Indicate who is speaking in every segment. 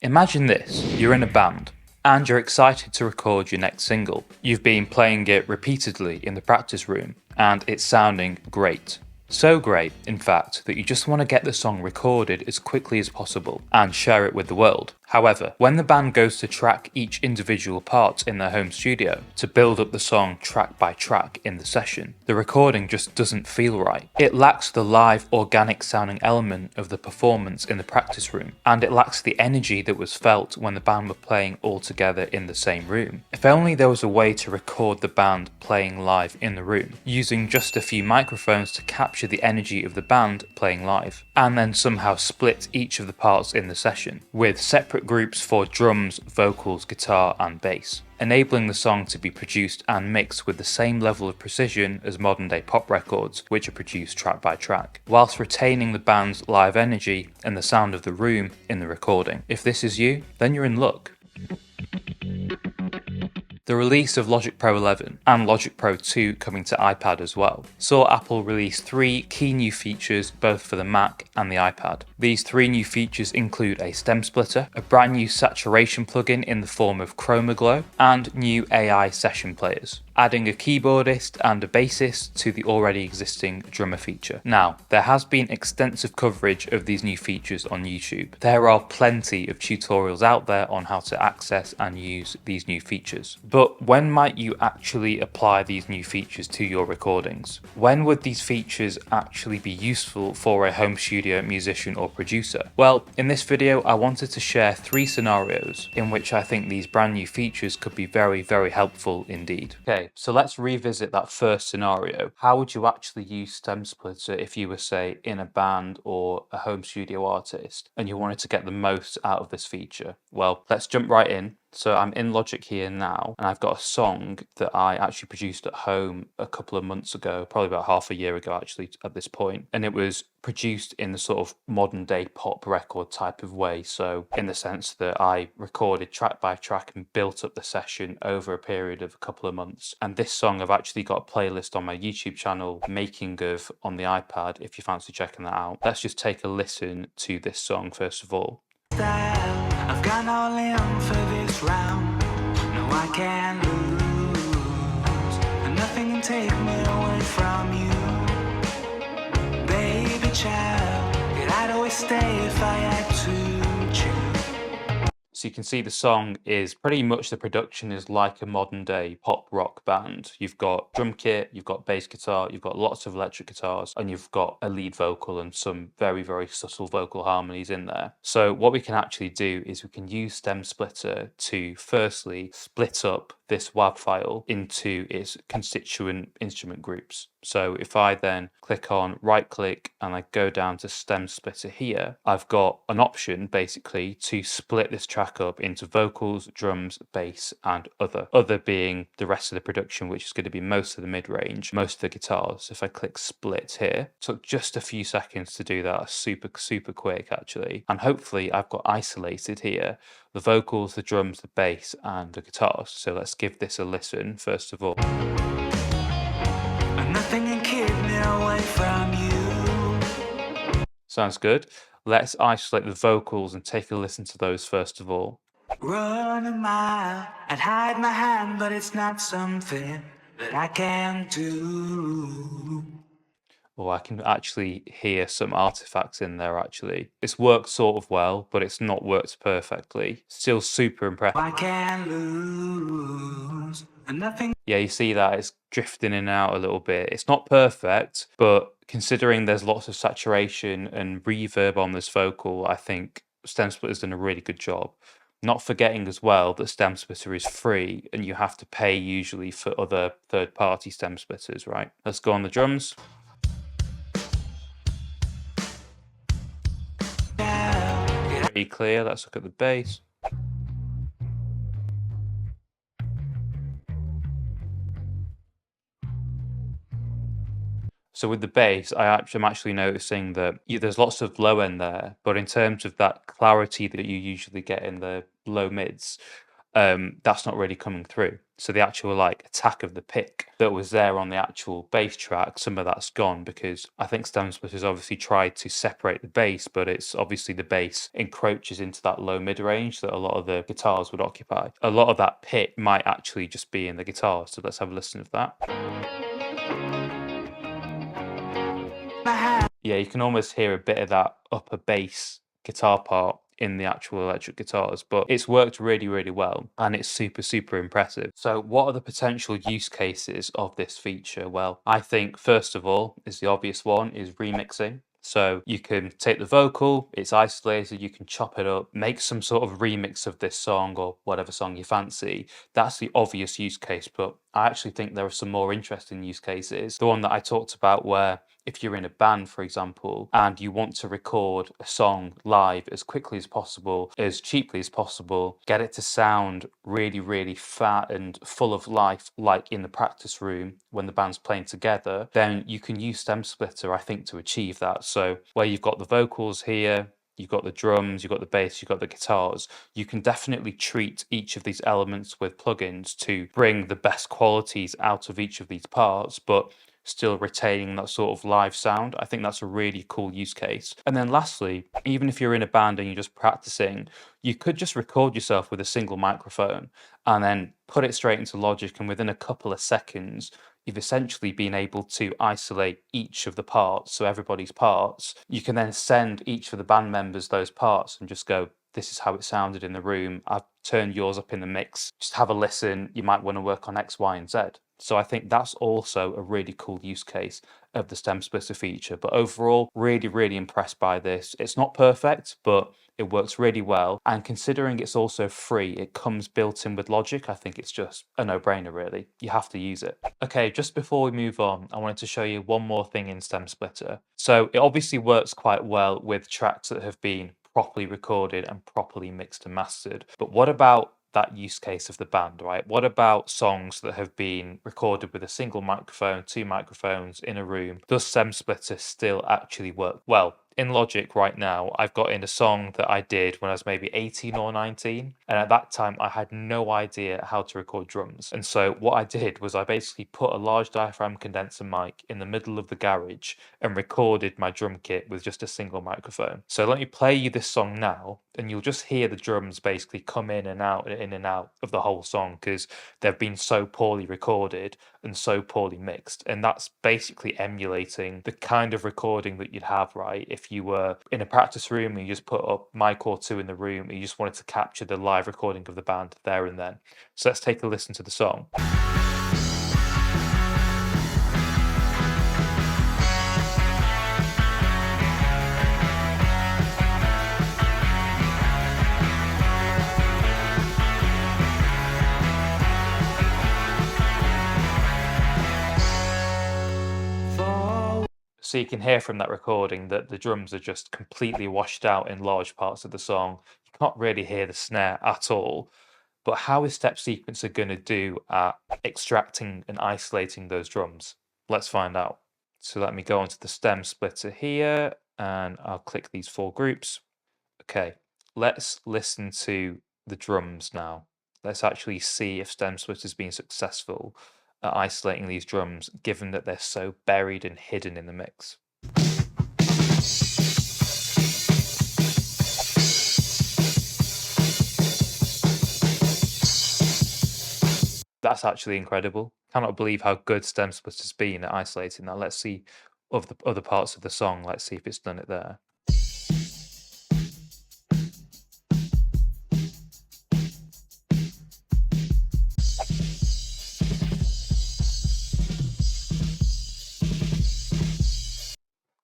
Speaker 1: Imagine this, you're in a band, and you're excited to record your next single. You've been playing it repeatedly in the practice room, and it's sounding great. So great, in fact, that you just want to get the song recorded as quickly as possible and share it with the world. However, when the band goes to track each individual part in their home studio to build up the song track by track in the session, the recording just doesn't feel right. It lacks the live, organic sounding element of the performance in the practice room, and it lacks the energy that was felt when the band were playing all together in the same room. If only there was a way to record the band playing live in the room, using just a few microphones to capture the energy of the band playing live, and then somehow split each of the parts in the session, with separate groups for drums, vocals, guitar and bass, enabling the song to be produced and mixed with the same level of precision as modern day pop records, which are produced track by track, whilst retaining the band's live energy and the sound of the room in the recording. If this is you, then you're in luck. The release of Logic Pro 11 and Logic Pro 2 coming to iPad as well saw Apple release 3 key new features both for the Mac and the iPad. These 3 new features include a stem splitter, a brand new saturation plugin in the form of Chroma Glow, and new AI session players, adding a keyboardist and a bassist to the already existing drummer feature. Now, there has been extensive coverage of these new features on YouTube. There are plenty of tutorials out there on how to access and use these new features. But when might you actually apply these new features to your recordings? When would these features actually be useful for a home studio musician or producer? Well, in this video, I wanted to share 3 scenarios in which I think these brand new features could be very, very helpful indeed. Okay, so let's revisit that first scenario. How would you actually use stem splitter if you were, say, in a band or a home studio artist and you wanted to get the most out of this feature? Well, let's jump right in. So I'm in Logic here now, and I've got a song that I actually produced at home a couple of months ago, probably about half a year ago actually at this point. And it was produced in the sort of modern day pop record type of way. So in the sense that I recorded track by track and built up the session over a period of a couple of months. And this song, I've actually got a playlist on my YouTube channel, Making of, on the iPad, if you fancy checking that out. Let's just take a listen to this song first of all.
Speaker 2: I've gone all in for this round. No, I can't lose, and nothing can take me away from you, baby child. Yet I'd always stay if I had to choose.
Speaker 1: So you can see the song is pretty much, the production is like a modern day pop rock band. You've got drum kit, you've got bass guitar, you've got lots of electric guitars, and you've got a lead vocal and some very, very subtle vocal harmonies in there. So what we can actually do is we can use Stem Splitter to firstly split up this WAV file into its constituent instrument groups. So if I then click on right click and I go down to Stem Splitter here, I've got an option basically to split this track up into vocals, drums, bass and other. Other being the rest of the production, which is going to be most of the mid-range, most of the guitars. If I click split here, took just a few seconds to do that, super quick actually. And hopefully I've got isolated here the vocals, the drums, the bass and the guitars. So let's give this a listen first of all.
Speaker 2: Nothing can keep me away from you.
Speaker 1: Sounds good. Let's isolate the vocals and take a listen to those first of all.
Speaker 2: Run a mile, I'd hide my hand, but it's not something that I can do.
Speaker 1: Oh, I can actually hear some artifacts in there actually. It's worked sort of well, but it's not worked perfectly. Still super impressive.
Speaker 2: I can't lose, and nothing.
Speaker 1: Yeah, you see that it's drifting in and out a little bit. It's not perfect, but considering there's lots of saturation and reverb on this vocal, I think Stem Splitter's done a really good job. Not forgetting as well that Stem Splitter is free and you have to pay usually for other third-party Stem Splitters, right? Let's go on the drums. Pretty clear. Let's look at the bass. So with the bass, I'm actually noticing that there's lots of low end there, but in terms of that clarity that you usually get in the low mids, that's not really coming through. So the actual like attack of the pick that was there on the actual bass track, some of that's gone because I think Stem Splitters obviously tried to separate the bass, but it's obviously the bass encroaches into that low mid range that a lot of the guitars would occupy. A lot of that pit might actually just be in the guitar. So let's have a listen of that. Yeah, you can almost hear a bit of that upper bass guitar part in the actual electric guitars, but it's worked really, really well and it's super, super impressive. So what are the potential use cases of this feature? Well, I think first of all is the obvious one is remixing. So you can take the vocal, it's isolated, you can chop it up, make some sort of remix of this song or whatever song you fancy. That's the obvious use case, but I actually think there are some more interesting use cases. The one that I talked about where if you're in a band, for example, and you want to record a song live as quickly as possible, as cheaply as possible, get it to sound really, really fat and full of life, like in the practice room when the band's playing together, then you can use Stem Splitter, I think, to achieve that. So where you've got the vocals here, you've got the drums, you've got the bass, you've got the guitars. You can definitely treat each of these elements with plugins to bring the best qualities out of each of these parts, but still retaining that sort of live sound. I think that's a really cool use case. And then lastly, even if you're in a band and you're just practicing, you could just record yourself with a single microphone and then put it straight into Logic, and within a couple of seconds, you've essentially been able to isolate each of the parts, so everybody's parts. You can then send each of the band members those parts and just go, this is how it sounded in the room. I've turned yours up in the mix. Just have a listen. You might want to work on X, Y, and Z. So I think that's also a really cool use case of the Stem Splitter feature. But overall, really, really impressed by this. It's not perfect, but it works really well. And considering it's also free, it comes built in with Logic. I think it's just a no-brainer, really. You have to use it. Okay, just before we move on, I wanted to show you one more thing in Stem Splitter. So it obviously works quite well with tracks that have been properly recorded and properly mixed and mastered. But what about that use case of the band, right? What about songs that have been recorded with a single microphone, two microphones in a room? Does Stem Splitter still actually work? Well, in Logic right now, I've got in a song that I did when I was maybe 18 or 19. And at that time, I had no idea how to record drums. And so what I did was I basically put a large diaphragm condenser mic in the middle of the garage and recorded my drum kit with just a single microphone. So let me play you this song now, and you'll just hear the drums basically come in and out of the whole song because they've been so poorly recorded and so poorly mixed. And that's basically emulating the kind of recording that you'd have, right? If you were in a practice room and you just put a mic or two in the room and you just wanted to capture the live recording of the band there and then. So let's take a listen to the song. So you can hear from that recording that the drums are just completely washed out in large parts of the song. You can't really hear the snare at all. But how is Step Sequencer going to do at extracting and isolating those drums? Let's find out. So let me go onto the Stem Splitter here and I'll click these 4 groups. Okay, let's listen to the drums now. Let's actually see if Stem Splitter's been successful at isolating these drums, given that they're so buried and hidden in the mix. That's actually incredible. Cannot believe how good Stem Splitter's been at isolating that. Let's see of the other parts of the song. Let's see if it's done it there.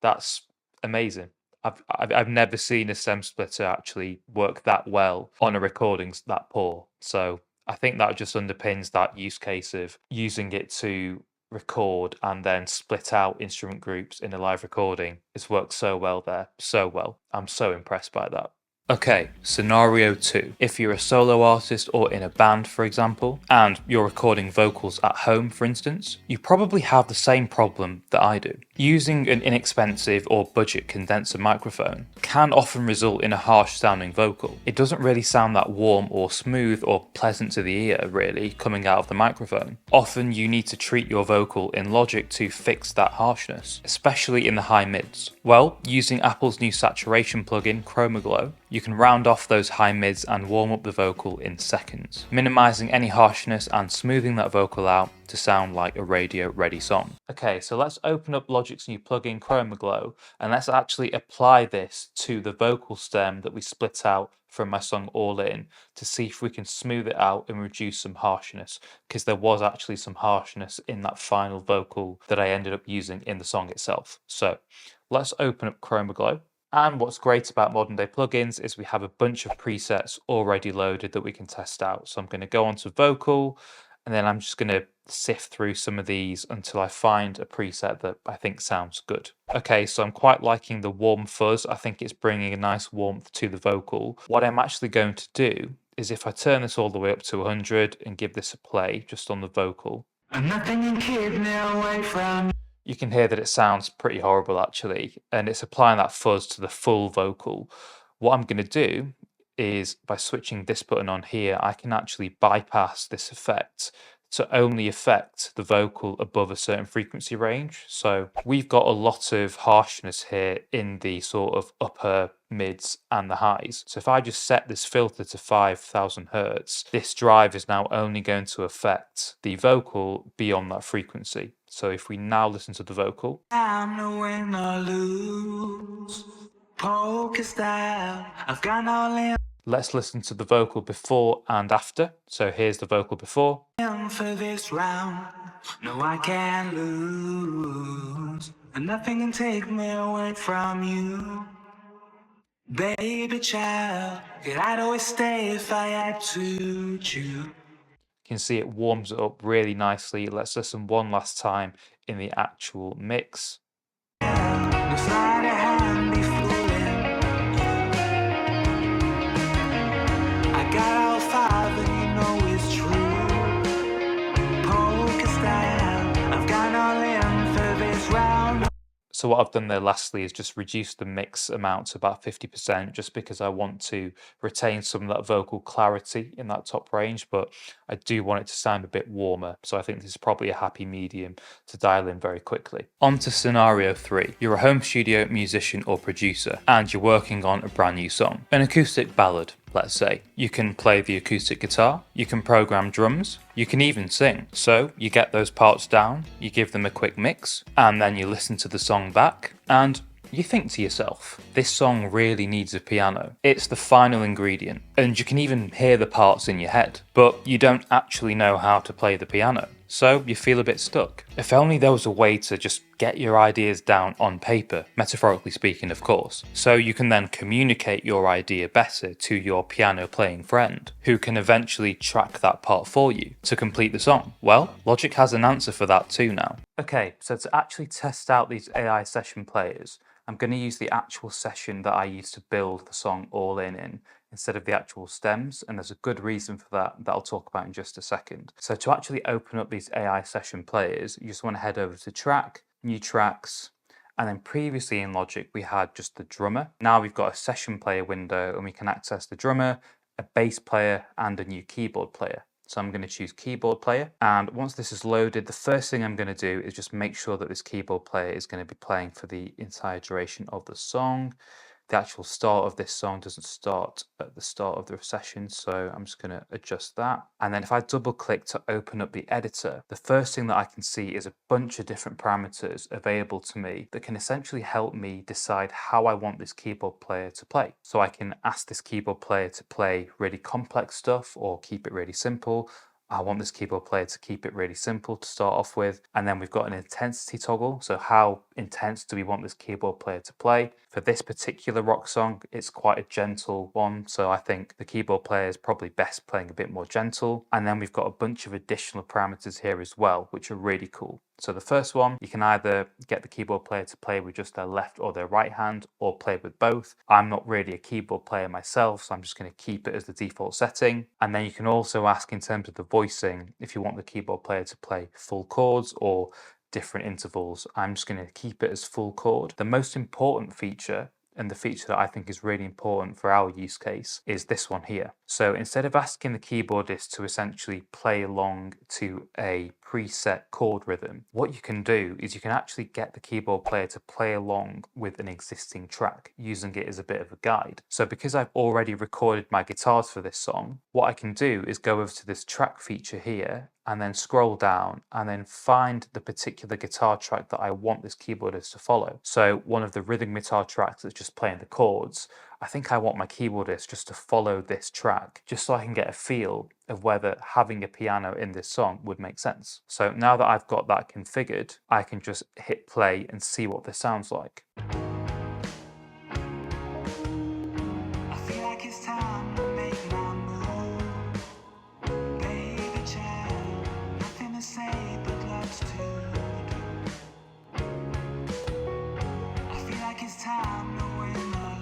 Speaker 1: That's amazing. I've never seen a Stem Splitter actually work that well on a recording that poor. So I think that just underpins that use case of using it to record and then split out instrument groups in a live recording. It's worked so well there, so well. I'm so impressed by that. Okay, scenario 2. If you're a solo artist or in a band, for example, and you're recording vocals at home, for instance, you probably have the same problem that I do. Using an inexpensive or budget condenser microphone can often result in a harsh sounding vocal. It doesn't really sound that warm or smooth or pleasant to the ear, really, coming out of the microphone. Often you need to treat your vocal in Logic to fix that harshness, especially in the high mids. Well, using Apple's new saturation plugin, Chroma Glow, you can round off those high mids and warm up the vocal in seconds, minimizing any harshness and smoothing that vocal out to sound like a radio ready song. Okay, so let's open up Logic's new plugin Chroma Glow and let's actually apply this to the vocal stem that we split out from my song All In to see if we can smooth it out and reduce some harshness, because there was actually some harshness in that final vocal that I ended up using in the song itself. So let's open up Chroma Glow. And what's great about modern day plugins is we have a bunch of presets already loaded that we can test out. So I'm going to go onto vocal and then I'm just going to sift through some of these until I find a preset that I think sounds good. Okay, so I'm quite liking the warm fuzz. I think it's bringing a nice warmth to the vocal. What I'm actually going to do is if I turn this all the way up to 100 and give this a play just on the vocal,
Speaker 2: Nothing can keep me away from
Speaker 1: you can hear that it sounds pretty horrible actually, and it's applying that fuzz to the full vocal. What I'm going to do is by switching this button on here, I can actually bypass this effect to only affect the vocal above a certain frequency range. So we've got a lot of harshness here in the sort of upper mids and the highs. So if I just set this filter to 5000 hertz, this drive is now only going to affect the vocal beyond that frequency. So if we now listen to the vocal,
Speaker 2: I'm to win or lose. Poker style, I've gone all
Speaker 1: let's listen to the vocal before and after. So here's the vocal before.
Speaker 2: in for this round. No, I can't lose. And nothing can take me away from you. Baby child, yeah, I'd always stay if I had to choose.
Speaker 1: You can see it warms it up really nicely. Let's listen one last time in the actual mix.
Speaker 2: No sleight of hand be fooling. I got all five and you know it's true. Poker style, I've gone all in for this round.
Speaker 1: So what I've done there lastly is just reduce the mix amount to about 50% just because I want to retain some of that vocal clarity in that top range, but I do want it to sound a bit warmer. So I think this is probably a happy medium to dial in very quickly. On to scenario 3. You're a home studio musician or producer and you're working on a brand new song, an acoustic ballad. Let's say. You can play the acoustic guitar, you can program drums, you can even sing. So you get those parts down, you give them a quick mix, and then you listen to the song back, and you think to yourself, this song really needs a piano. It's the final ingredient, and you can even hear the parts in your head, but you don't actually know how to play the piano. So you feel a bit stuck. If only there was a way to just get your ideas down on paper, metaphorically speaking of course, so you can then communicate your idea better to your piano playing friend, who can eventually track that part for you to complete the song. Well, Logic has an answer for that too now. Okay, so to actually test out these AI session players, I'm going to use the actual session that I used to build the song All In instead of the actual stems, and there's a good reason for that I'll talk about in just a second. So to actually open up these AI session players, you just want to head over to Track, New Tracks, and then previously in Logic we had just the drummer. Now we've got a session player window and we can access the drummer, a bass player, and a new keyboard player. So I'm going to choose keyboard player, and once this is loaded, the first thing I'm going to do is just make sure that this keyboard player is going to be playing for the entire duration of the song. The actual start of this song doesn't start at the start of the session, so I'm just going to adjust that. And then if I double click to open up the editor, the first thing that I can see is a bunch of different parameters available to me that can essentially help me decide how I want this keyboard player to play. So I can ask this keyboard player to play really complex stuff or keep it really simple. I want this keyboard player to keep it really simple to start off with. And then we've got an intensity toggle. So how intense do we want this keyboard player to play? For this particular rock song, it's quite a gentle one. So I think the keyboard player is probably best playing a bit more gentle. And then we've got a bunch of additional parameters here as well, which are really cool. So the first one, you can either get the keyboard player to play with just their left or their right hand, or play with both. I'm not really a keyboard player myself, so I'm just going to keep it as the default setting. And then you can also ask in terms of the voicing, if you want the keyboard player to play full chords or different intervals. I'm just going to keep it as full chord. The most important feature, and the feature that I think is really important for our use case, is this one here. So instead of asking the keyboardist to essentially play along to a preset chord rhythm, what you can do is you can actually get the keyboard player to play along with an existing track, using it as a bit of a guide. So because I've already recorded my guitars for this song, what I can do is go over to this track feature here and then scroll down and then find the particular guitar track that I want this keyboardist to follow. So one of the rhythm guitar tracks that's just playing the chords, I think I want my keyboardist just to follow this track, just so I can get a feel of whether having a piano in this song would make sense. So now that I've got that configured, I can just hit play and see what this sounds like.
Speaker 2: I feel like it's time to make my move. Baby child, nothing to say but lots to do. I feel like it's time to win or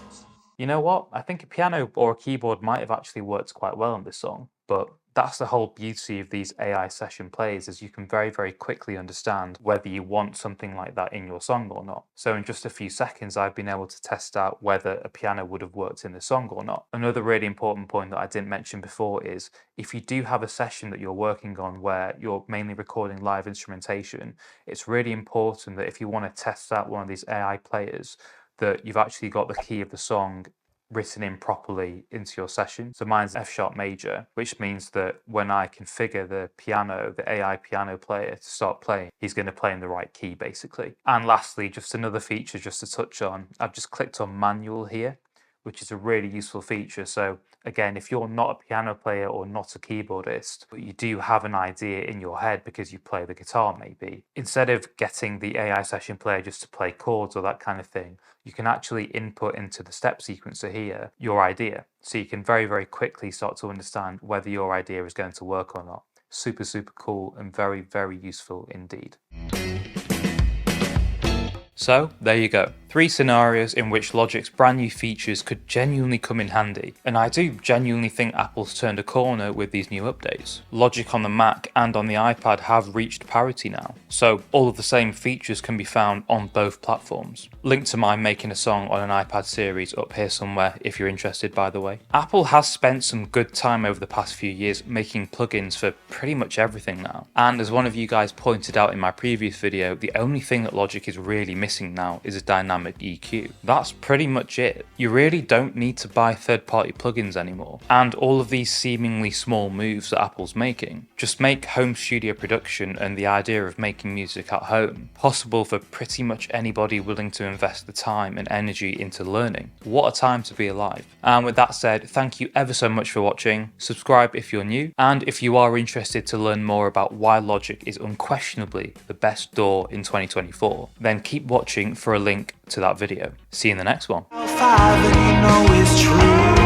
Speaker 2: lose.
Speaker 1: You know what? I think a piano or a keyboard might have actually worked quite well in this song, but that's the whole beauty of these AI session plays, is you can very, very quickly understand whether you want something like that in your song or not. So in just a few seconds, I've been able to test out whether a piano would have worked in the song or not. Another really important point that I didn't mention before is if you do have a session that you're working on where you're mainly recording live instrumentation, it's really important that if you want to test out one of these AI players, that you've actually got the key of the song written in properly into your session. So mine's F sharp major, which means that when I configure the piano, the AI piano player to start playing, he's going to play in the right key basically. And lastly, just another feature just to touch on, I've just clicked on manual here, which is a really useful feature. So again, if you're not a piano player or not a keyboardist, but you do have an idea in your head because you play the guitar maybe, instead of getting the AI session player just to play chords or that kind of thing, you can actually input into the step sequencer here your idea. So you can very, very quickly start to understand whether your idea is going to work or not. Super, super cool and very, very useful indeed. So there you go, 3 scenarios in which Logic's brand new features could genuinely come in handy, and I do genuinely think Apple's turned a corner with these new updates. Logic on the Mac and on the iPad have reached parity now, so all of the same features can be found on both platforms. Link to my making a song on an iPad series up here somewhere if you're interested, by the way. Apple has spent some good time over the past few years making plugins for pretty much everything now, and as one of you guys pointed out in my previous video, the only thing that Logic is really missing now is a dynamic EQ. That's pretty much it. You really don't need to buy third-party plugins anymore, and all of these seemingly small moves that Apple's making just make home studio production and the idea of making music at home possible for pretty much anybody willing to invest the time and energy into learning. What a time to be alive. And with that said, thank you ever so much for watching. Subscribe if you're new, and if you are interested to learn more about why Logic is unquestionably the best DAW in 2024, then keep watching for a link to that video. See you in the next one.
Speaker 2: 5 and you know it's true.